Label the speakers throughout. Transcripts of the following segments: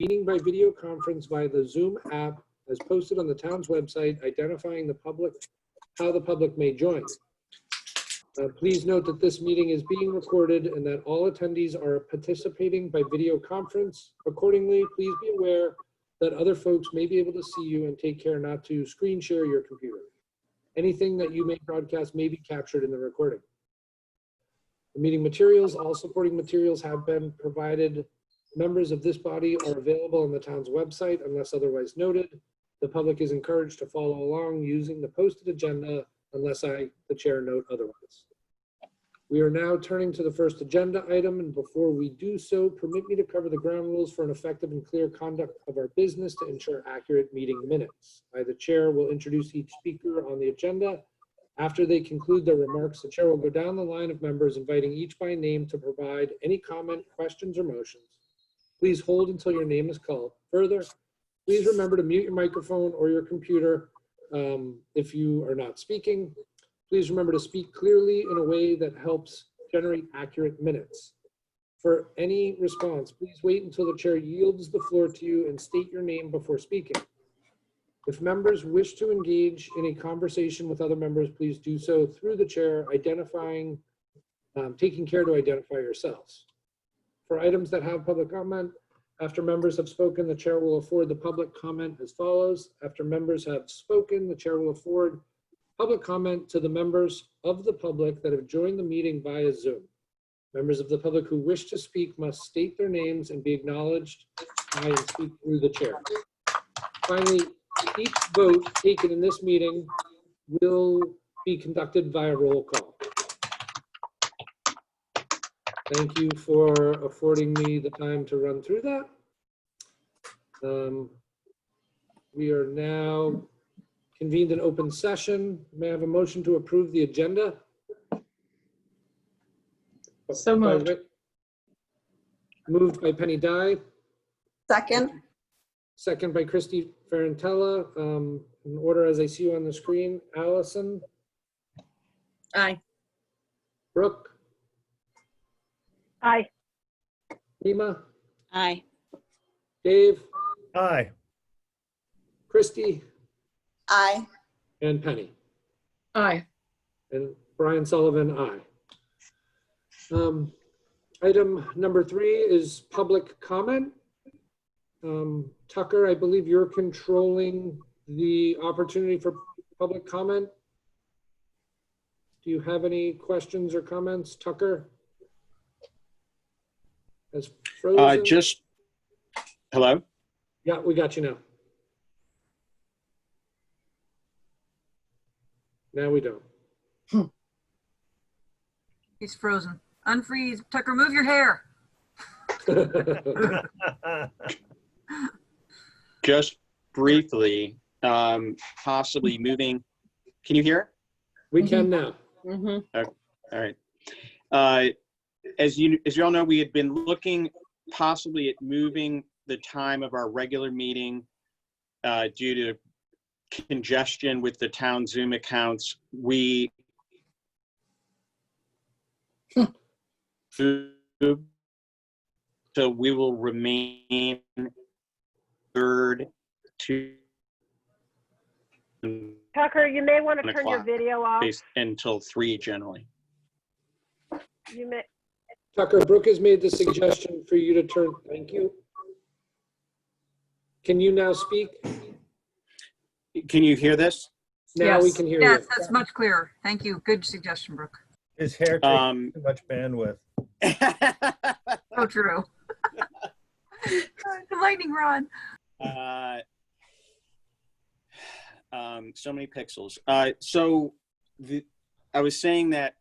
Speaker 1: meeting by video conference via the Zoom app as posted on the town's website, identifying how the public may join. Please note that this meeting is being recorded and that all attendees are participating by video conference. Accordingly, please be aware that other folks may be able to see you, and take care not to screen share your computer. Anything that you may broadcast may be captured in the recording. The meeting materials, all supporting materials have been provided. Members of this body are available on the town's website unless otherwise noted. The public is encouraged to follow along using the posted agenda unless I, the chair, note otherwise. We are now turning to the first agenda item, and before we do so, permit me to cover the ground rules for an effective and clear conduct of our business to ensure accurate meeting minutes. I, the chair, will introduce each speaker on the agenda. After they conclude their remarks, the chair will go down the line of members, inviting each by name to provide any comment, questions, or motions. Please hold until your name is called. Further, please remember to mute your microphone or your computer if you are not speaking. Please remember to speak clearly in a way that helps generate accurate minutes. For any response, please wait until the chair yields the floor to you and state your name before speaking. If members wish to engage in a conversation with other members, please do so through the chair, taking care to identify yourselves. For items that have public comment, after members have spoken, the chair will afford the public comment as follows. After members have spoken, the chair will afford public comment to the members of the public that have joined the meeting via Zoom. Members of the public who wish to speak must state their names and be acknowledged by and speak through the chair. Finally, each vote taken in this meeting will be conducted via roll call. Thank you for affording me the time to run through that. We are now convened an open session. May I have a motion to approve the agenda?
Speaker 2: So moved.
Speaker 1: Moved by Penny Dye.
Speaker 2: Second.
Speaker 1: Second by Christy Ferrantella. In order as I see you on the screen. Allyson.
Speaker 2: Aye.
Speaker 1: Brooke.
Speaker 3: Aye.
Speaker 1: Reema.
Speaker 2: Aye.
Speaker 1: Dave.
Speaker 4: Aye.
Speaker 1: Christy.
Speaker 2: Aye.
Speaker 1: And Penny.
Speaker 2: Aye.
Speaker 1: And Brian Sullivan, aye. Item number 3 is public comment. Tucker, I believe you're controlling the opportunity for public comment. Do you have any questions or comments, Tucker? As frozen?
Speaker 5: Hello?
Speaker 1: Yeah, we got you now. Now we don't.
Speaker 6: He's frozen. Unfreeze. Tucker, move your hair.
Speaker 5: Just briefly, possibly moving. Can you hear?
Speaker 1: We can now.
Speaker 2: Mm-hmm.
Speaker 5: Okay. All right. As you all know, we had been looking possibly at moving the time of our regular meeting due to congestion with the town Zoom accounts. So we will remain third to
Speaker 3: Tucker, you may want to turn your video off.
Speaker 5: until 3 generally.
Speaker 3: You may.
Speaker 1: Tucker, Brooke has made the suggestion for you to turn. Thank you. Can you now speak?
Speaker 5: Can you hear this?
Speaker 1: Now
Speaker 6: Yes.
Speaker 1: we can hear
Speaker 6: Yes,
Speaker 1: you.
Speaker 6: that's much clearer. Thank you. Good suggestion, Brooke.
Speaker 4: His hair takes too much bandwidth.
Speaker 6: So true. The lightning rod.
Speaker 5: So many pixels. I was saying that,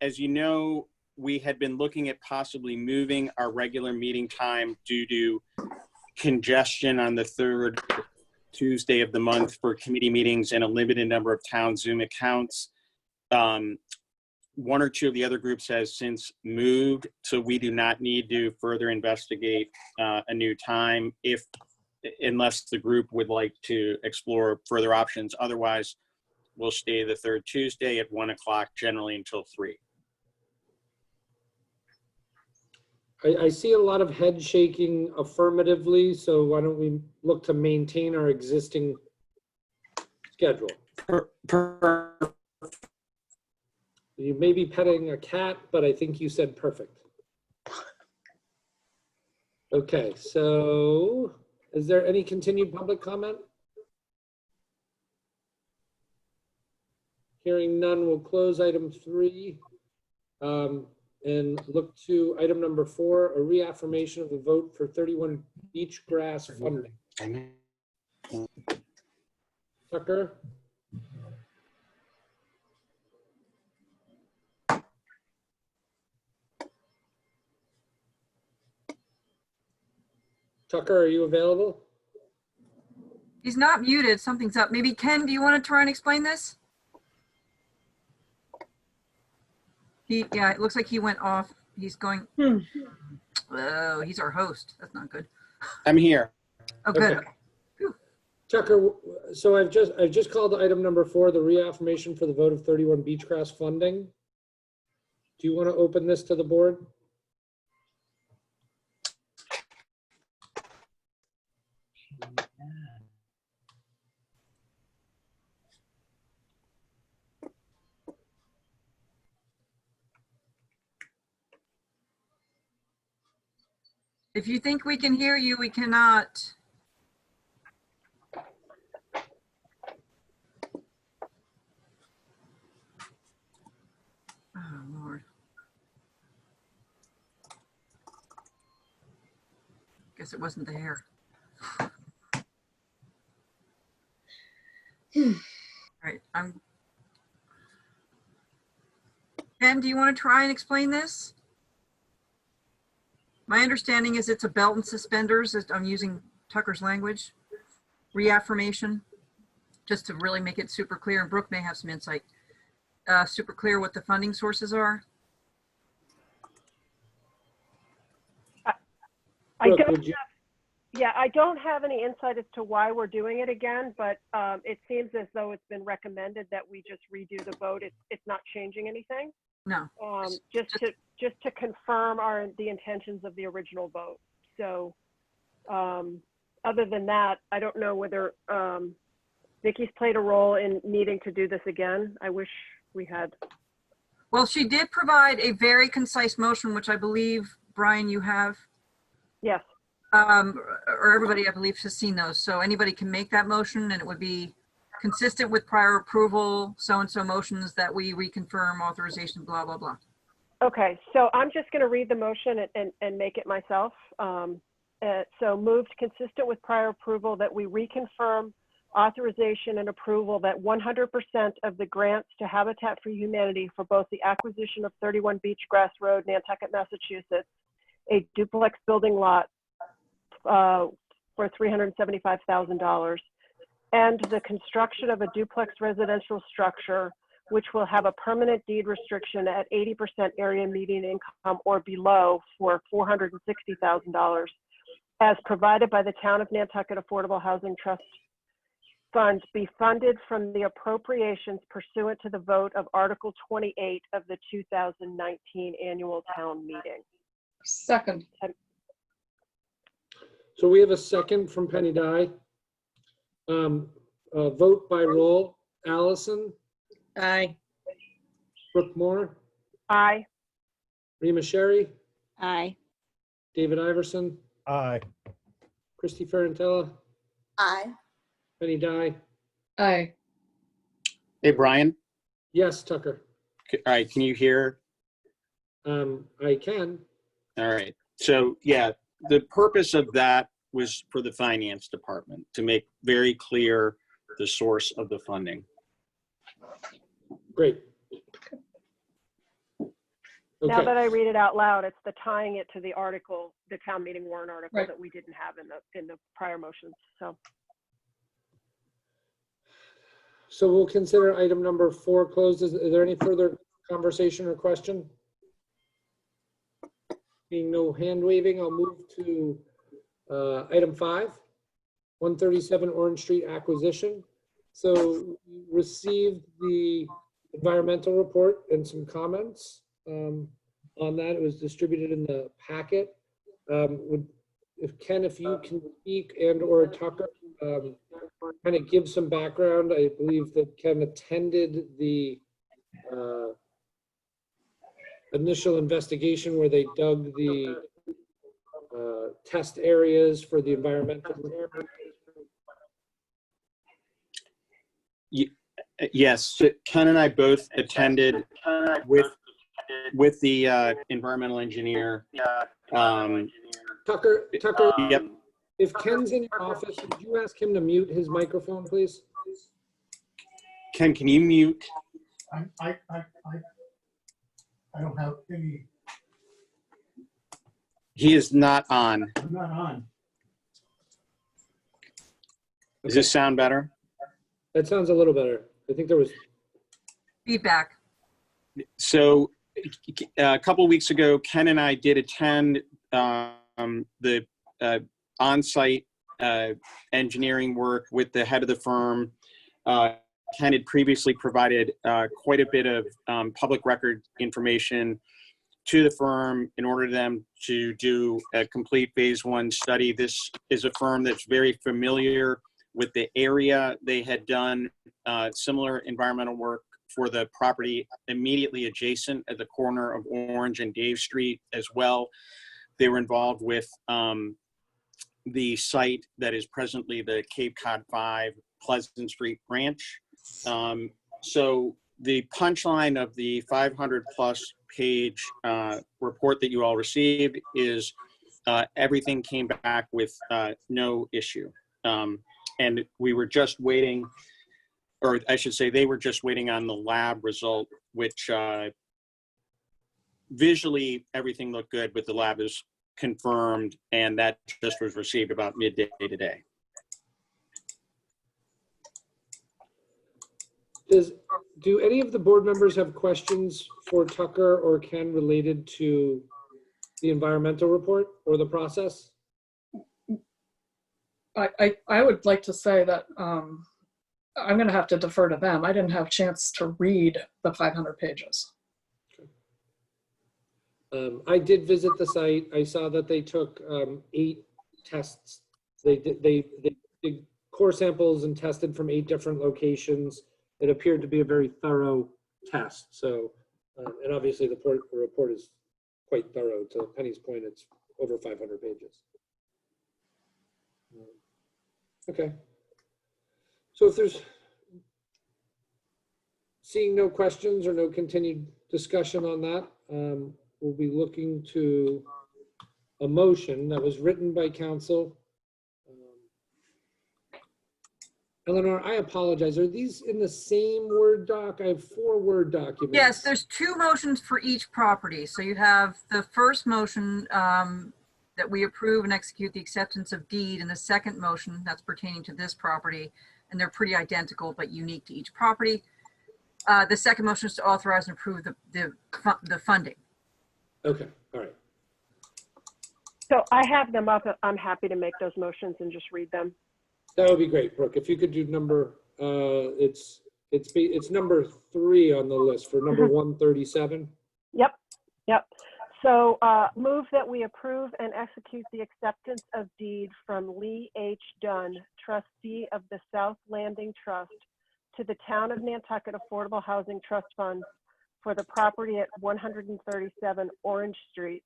Speaker 5: as you know, we had been looking at possibly moving our regular meeting time due to congestion on the 3rd Tuesday of the month for committee meetings and a limited number of town Zoom accounts. 1 or 2 of the other groups has since moved, so we do not need to further investigate a new time unless the group would like to explore further options. Otherwise, we'll stay the 3rd Tuesday at 1 o'clock, generally until 3.
Speaker 1: I see a lot of head shaking affirmatively, so why don't we look to maintain our existing schedule? You may be petting a cat, but I think you said perfect. Okay, so is there any continued public comment? Hearing none, we'll close item 3 and look to item number 4, a reaffirmation of the vote for 31 beach grass funding. Tucker? Tucker, are you available?
Speaker 6: He's not muted. Something's up. Maybe Ken, do you want to try and explain this? Yeah, it looks like he went off. He's going. Oh, he's our host. That's not good.
Speaker 5: I'm here.
Speaker 6: Oh, good.
Speaker 1: Okay. Tucker, so I've just called item number 4, the reaffirmation for the vote of 31 beachgrass funding. Do you want to open this to the board?
Speaker 6: If you think we can hear you, we cannot. Oh, Lord. Guess it wasn't the hair. All right, Ken, do you want to try and explain this? My understanding is it's a belt and suspenders. I'm using Tucker's language. Reaffirmation, just to really make it super clear, and Brooke may have some insight. Super clear what the funding sources are.
Speaker 3: I don't have any insight as to why we're doing it again, but it seems as though it's been recommended that we just redo the vote. It's not changing anything.
Speaker 6: No.
Speaker 3: Just to confirm the intentions of the original vote. So other than that, I don't know whether Vicky's played a role in needing to do this again. I wish we had.
Speaker 6: Well, she did provide a very concise motion, which I believe, Brian, you have.
Speaker 3: Yes.
Speaker 6: Or everybody, I believe, has seen those. So anybody can make that motion, and it would be consistent with prior approval, so-and-so motions that we reconfirm authorization, blah, blah, blah.
Speaker 3: Okay, so I'm just going to read the motion and make it myself. So moved, consistent with prior approval, that we reconfirm authorization and approval that 100% of the grants to Habitat for Humanity for both the acquisition of 31 Beachgrass Road, Nantucket, Massachusetts, a duplex building lot for $375,000, and the construction of a duplex residential structure which will have a permanent deed restriction at 80% area median income or below for $460,000, as provided by the Town of Nantucket Affordable Housing Trust Fund, be funded from the appropriations pursuant to the vote of Article 28 of the 2019 annual town meeting.
Speaker 2: Second.
Speaker 1: So we have a second from Penny Dye. Vote by roll. Allyson?
Speaker 2: Aye.
Speaker 1: Brooke Moore?
Speaker 3: Aye.
Speaker 1: Reema Sherry?
Speaker 2: Aye.
Speaker 1: David Iverson?
Speaker 4: Aye.
Speaker 1: Christy Ferrantella?
Speaker 2: Aye.
Speaker 1: Penny Dye?
Speaker 2: Aye.
Speaker 5: Hey, Brian.
Speaker 1: Yes, Tucker.
Speaker 5: All right, can you hear?
Speaker 1: I can.
Speaker 5: All right. So, yeah, the purpose of that was for the finance department to make very clear the source of the funding.
Speaker 1: Great.
Speaker 3: Now that
Speaker 1: Okay,
Speaker 3: I read it out loud, it's the tying it to the article, the town meeting warrant article
Speaker 2: Right.
Speaker 3: that we didn't have in the prior motions.
Speaker 1: so we'll consider item number 4 closed. Is there any further conversation or question? Being no hand waving, I'll move to item 5, 137 Orange Street acquisition. So we received the environmental report and some comments. on that. It was distributed in the packet. If you can speak, and or Tucker, kind of give some background. I believe that Ken attended the initial investigation where they dug the test areas for the environmental.
Speaker 5: Yes, Ken and I both attended with the environmental engineer.
Speaker 1: Tucker,
Speaker 5: Yep.
Speaker 1: if Ken's in your office, would you ask him to mute his microphone, please?
Speaker 5: Ken, can you mute?
Speaker 7: I don't have any,
Speaker 5: He is not on.
Speaker 7: I'm not on.
Speaker 5: Does this sound better?
Speaker 1: That sounds a little better. I think there was.
Speaker 6: Feedback.
Speaker 5: So a couple weeks ago, Ken and I did attend the on-site engineering work with the head of the firm. Ken had previously provided quite a bit of public record information to the firm in order for them to do a complete phase 1 study. This is a firm that's very familiar with the area. They had done similar environmental work for the property immediately adjacent at the corner of Orange and Dave Street as well. They were involved with the site that is presently the Cape Cod 5 Pleasant Street branch. So the punchline of the 500+ page report that you all received is everything came back with no issue. And we were just waiting, or I should say they were just waiting on the lab result, which visually everything looked good, but the lab is confirmed, and that just was received about midday today.
Speaker 1: Do any of the board members have questions for Tucker or Ken related to the environmental report or the process?
Speaker 2: I would like to say that I'm going to have to defer to them. I didn't have a chance to read the 500 pages.
Speaker 1: I did visit the site. I saw that they took 8 tests. They did core samples and tested from 8 different locations. It appeared to be a very thorough test. So, and obviously the report is quite thorough. To Penny's point, it's over 500 pages. Okay. So if there's seeing no questions or no continued discussion on that, we'll be looking to a motion that was written by council. Eleanor, I apologize. Are these in the same Word doc? I have 4 Word documents.
Speaker 6: Yes, there's 2 motions for each property. So you have the first motion that we approve and execute the acceptance of deed, and the second motion that's pertaining to this property, and they're pretty identical but unique to each property. The second motion is to authorize and approve the funding.
Speaker 1: Okay, all right.
Speaker 3: So I have them up. I'm happy to make those motions and just read them.
Speaker 1: That would be great, Brooke. If you could do number, it's number 3 on the list for number 137.
Speaker 3: Yep. So move that we approve and execute the acceptance of deed from Lee H. Dunn, trustee of the South Landing Trust, to the Town of Nantucket Affordable Housing Trust Fund for the property at 137 Orange Street,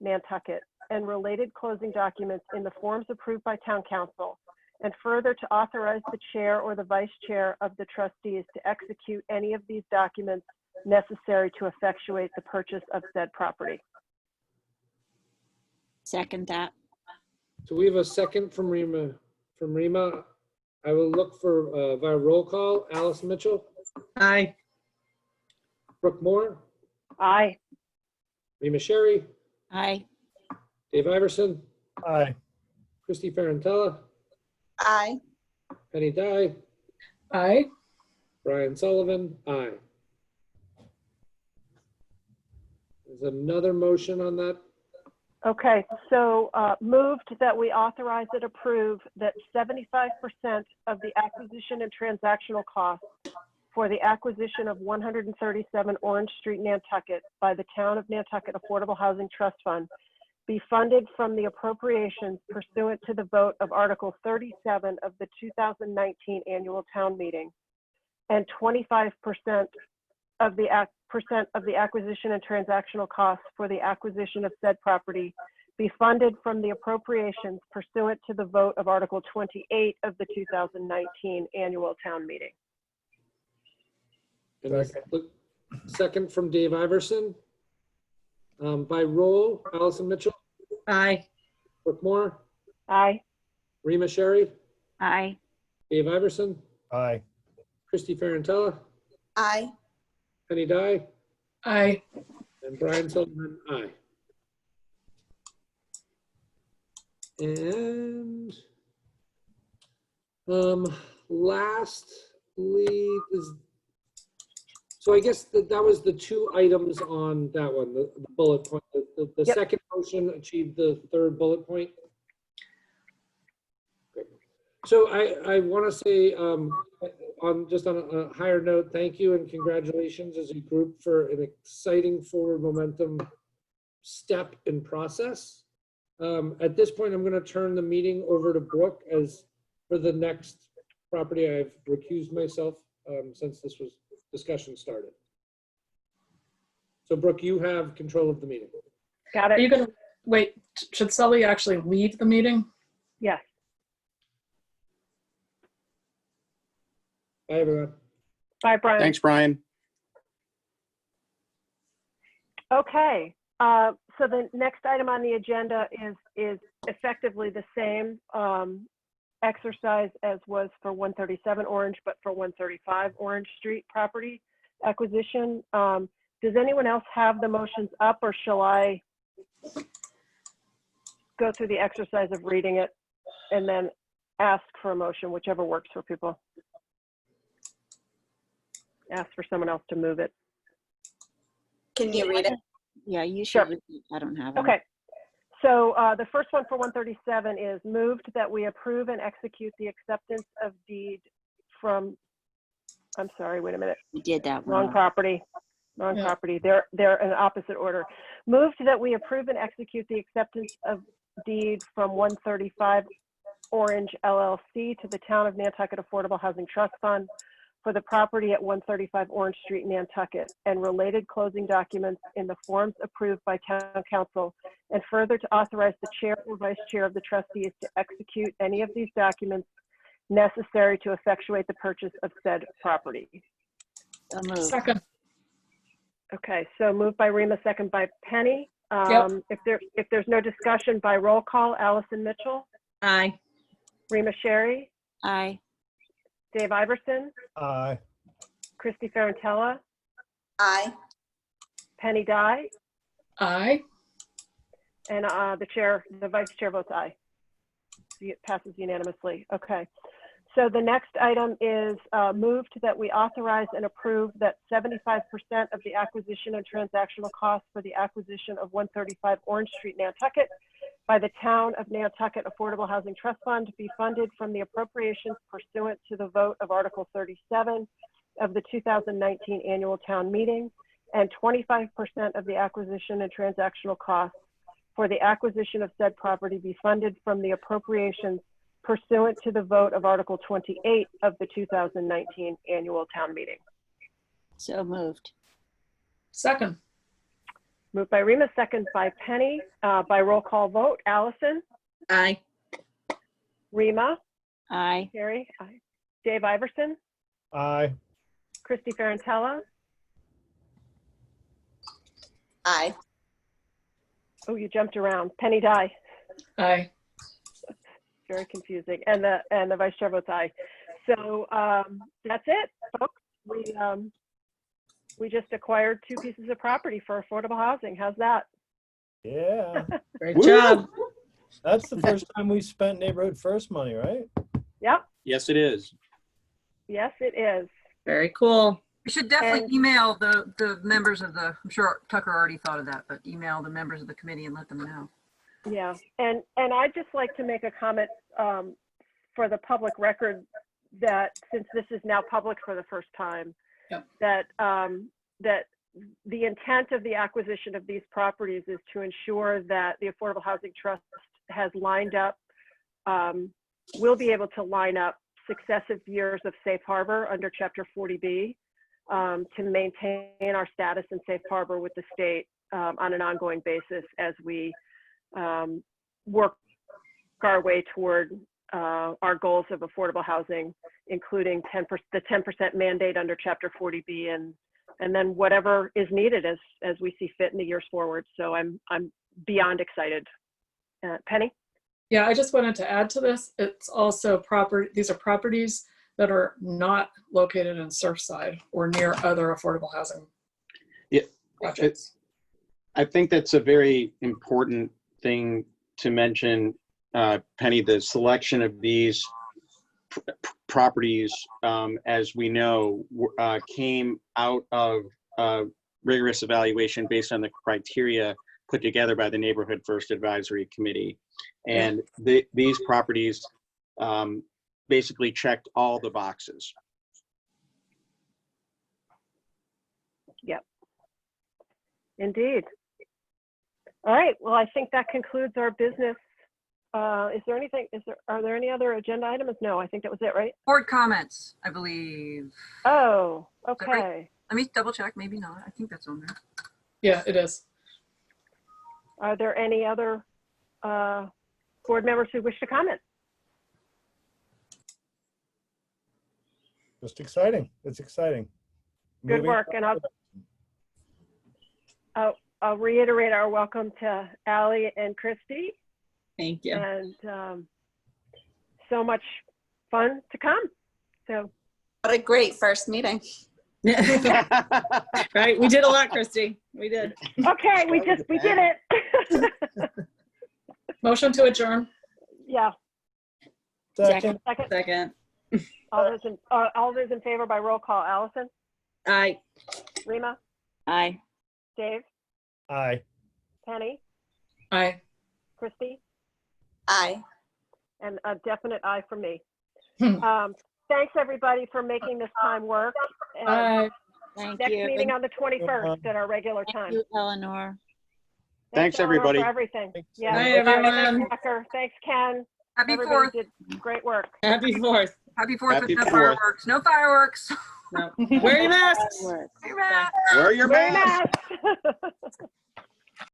Speaker 3: Nantucket, and related closing documents in the forms approved by Town Council, and further to authorize the chair or the vice chair of the trustees to execute any of these documents necessary to effectuate the purchase of said property.
Speaker 2: Second that.
Speaker 1: So we have a second from Reema. I will look for via roll call. Allyson Mitchell,
Speaker 2: Aye.
Speaker 1: Brooke Moore,
Speaker 3: Aye.
Speaker 1: Reema Sherry,
Speaker 2: Aye.
Speaker 1: Dave Iverson,
Speaker 4: Aye.
Speaker 1: Christy Ferrantella,
Speaker 2: Aye.
Speaker 1: Penny Dye,
Speaker 2: Aye.
Speaker 1: Brian Sullivan, aye. There's another motion on that.
Speaker 3: Okay, so moved that we authorize and approve that 75% of the acquisition and transactional costs for the acquisition of 137 Orange Street, Nantucket by the Town of Nantucket Affordable Housing Trust Fund be funded from the appropriations pursuant to the vote of Article 37 of the 2019 annual town meeting, and 25% of the acquisition and transactional costs for the acquisition of said property be funded from the appropriations pursuant to the vote of Article 28 of the 2019 annual town meeting.
Speaker 1: And a second from Dave Iverson. By roll, Allyson Mitchell,
Speaker 8: Aye.
Speaker 1: Brooke Moore,
Speaker 3: Aye.
Speaker 1: Reema Sherry,
Speaker 8: Aye.
Speaker 1: Dave Iverson,
Speaker 4: Aye.
Speaker 1: Christy Ferrantella,
Speaker 8: Aye.
Speaker 1: Penny Dye,
Speaker 2: Aye.
Speaker 1: and Brian Sullivan, aye. And lastly is, so I guess that was the two items on that one, the bullet point. The
Speaker 3: Yep.
Speaker 1: second motion achieved the third bullet point. Great. So I want to say, on a higher note, thank you and congratulations as a group for an exciting forward momentum step in process. At this point, I'm going to turn the meeting over to Brooke as for the next property. I've recused myself since this discussion started. So Brooke, you have control of the meeting.
Speaker 3: Got
Speaker 2: Are you
Speaker 3: it?
Speaker 2: gonna, wait, should Sully actually leave the meeting?
Speaker 3: Yes.
Speaker 1: Bye, everyone.
Speaker 3: Bye, Brian.
Speaker 5: Thanks, Brian.
Speaker 3: Okay, so the next item on the agenda is effectively the same exercise as was for 137 Orange, but for 135 Orange Street property acquisition. Does anyone else have the motions up, or shall I go through the exercise of reading it and then ask for a motion, whichever works for people? Ask for someone else to move it.
Speaker 8: Can you read it? Yeah, you should.
Speaker 3: Sure.
Speaker 8: Read it. I don't have it.
Speaker 3: Okay, so the first one for 137 is moved that we approve and execute the acceptance of deed from, I'm sorry, wait a minute,
Speaker 8: We did that
Speaker 3: wrong
Speaker 8: one.
Speaker 3: property, wrong
Speaker 2: Yeah.
Speaker 3: property. They're in opposite order. Moved that we approve and execute the acceptance of deed from 135 Orange LLC to the Town of Nantucket Affordable Housing Trust Fund for the property at 135 Orange Street, Nantucket, and related closing documents in the forms approved by Town Council, and further to authorize the chair or vice chair of the trustees to execute any of these documents necessary to effectuate the purchase of said property.
Speaker 8: So moved.
Speaker 2: Second.
Speaker 3: Okay, so moved by Reema, second by Penny.
Speaker 2: Yep.
Speaker 3: If there's no discussion, by roll call, Allyson Mitchell,
Speaker 8: Aye.
Speaker 3: Reema Sherry,
Speaker 8: Aye.
Speaker 3: Dave Iverson,
Speaker 4: Aye.
Speaker 3: Christy Ferrantella,
Speaker 8: Aye.
Speaker 3: Penny Dye,
Speaker 2: Aye.
Speaker 3: and the vice chair votes aye. It passes unanimously. Okay. So the next item is moved that we authorize and approve that 75% of the acquisition and transactional costs for the acquisition of 135 Orange Street, Nantucket by the Town of Nantucket Affordable Housing Trust Fund be funded from the appropriations pursuant to the vote of Article 37 of the 2019 annual town meeting, and 25% of the acquisition and transactional costs for the acquisition of said property be funded from the appropriations pursuant to the vote of Article 28 of the 2019 annual town meeting.
Speaker 8: So moved.
Speaker 2: Second.
Speaker 3: Moved by Reema, second by Penny. By roll call vote, Allyson,
Speaker 8: Aye.
Speaker 3: Reema,
Speaker 8: Aye.
Speaker 3: Sherry, aye. Dave Iverson,
Speaker 4: Aye.
Speaker 3: Christy Ferrantella.
Speaker 8: Aye.
Speaker 3: Oh, you jumped around. Penny Dye.
Speaker 2: Aye.
Speaker 3: Very confusing. And the vice chair votes aye. So that's it, folks. We just acquired 2 pieces of property for affordable housing. How's that?
Speaker 4: Yeah.
Speaker 2: Great
Speaker 5: Woo!
Speaker 2: job.
Speaker 4: That's the first time we spent neighborhood first money, right?
Speaker 3: Yep.
Speaker 5: Yes, it is.
Speaker 3: Yes, it is.
Speaker 8: Very cool.
Speaker 6: We should definitely
Speaker 3: And-
Speaker 6: email the members of the, I'm sure Tucker already thought of that, but email the members of the committee and let them know.
Speaker 3: Yeah. And I'd just like to make a comment for the public record that since this is now public for the first time,
Speaker 2: Yep.
Speaker 3: that the intent of the acquisition of these properties is to ensure that the Affordable Housing Trust has lined up, will be able to line up successive years of safe harbor under Chapter 40B to maintain our status in safe harbor with the state on an ongoing basis as we work our way toward our goals of affordable housing, including the 10% mandate under Chapter 40B, and then whatever is needed as we see fit in the years forward. So I'm beyond excited. Penny?
Speaker 2: Yeah, I just wanted to add to this. It's also these are properties that are not located in Surfside or near other affordable housing projects.
Speaker 5: I think that's a very important thing to mention, Penny. The selection of these properties, as we know, came out of rigorous evaluation based on the criteria put together by the Neighborhood First Advisory Committee. And these properties basically checked all the boxes.
Speaker 3: Yep. Indeed. All right. Well, I think that concludes our business. Are there any other agenda items? No, I think that was it, right?
Speaker 6: Board comments, I believe.
Speaker 3: Oh,
Speaker 6: that right?
Speaker 3: okay.
Speaker 6: Let me double check. Maybe not. I think that's on there.
Speaker 2: Yeah, it is.
Speaker 3: Are there any other board members who wish to comment?
Speaker 4: Just exciting. It's exciting.
Speaker 3: Good
Speaker 4: Moving
Speaker 3: work. And I'll reiterate our welcome to Allie and Christy.
Speaker 8: Thank you.
Speaker 3: And so much fun to come. So
Speaker 8: What a great first meeting.
Speaker 9: Right, we did a lot, Christy. We did.
Speaker 3: okay, we did it.
Speaker 2: Motion to adjourn.
Speaker 3: Yeah.
Speaker 4: Second.
Speaker 9: Second.
Speaker 3: All those in favor by roll call. Allison,
Speaker 9: Aye.
Speaker 3: Reema,
Speaker 8: Aye.
Speaker 3: Dave,
Speaker 4: Aye.
Speaker 3: Penny,
Speaker 2: Aye.
Speaker 3: Christy,
Speaker 8: Aye.
Speaker 3: and a definite aye from me.
Speaker 2: Hmm.
Speaker 3: Thanks everybody for making this time work. And
Speaker 2: Aye.
Speaker 8: Thank
Speaker 3: next
Speaker 8: you.
Speaker 3: meeting on the 21st at our regular time.
Speaker 8: Thank you, Eleanor.
Speaker 5: Thanks,
Speaker 3: Eleanor,
Speaker 5: everybody.
Speaker 3: for everything. Yeah.
Speaker 2: Bye, everyone.
Speaker 3: Thanks, Tucker. Thanks, Ken.
Speaker 6: Happy
Speaker 3: Everybody
Speaker 6: 4th.
Speaker 3: did great work.
Speaker 9: Happy 4th.
Speaker 6: Happy 4th
Speaker 5: Happy
Speaker 6: with no
Speaker 5: 4th.
Speaker 6: fireworks. No fireworks.
Speaker 9: No. Wear your masks.
Speaker 6: Hey, Matt.
Speaker 5: Wear your
Speaker 3: Very
Speaker 5: mask.
Speaker 3: nice.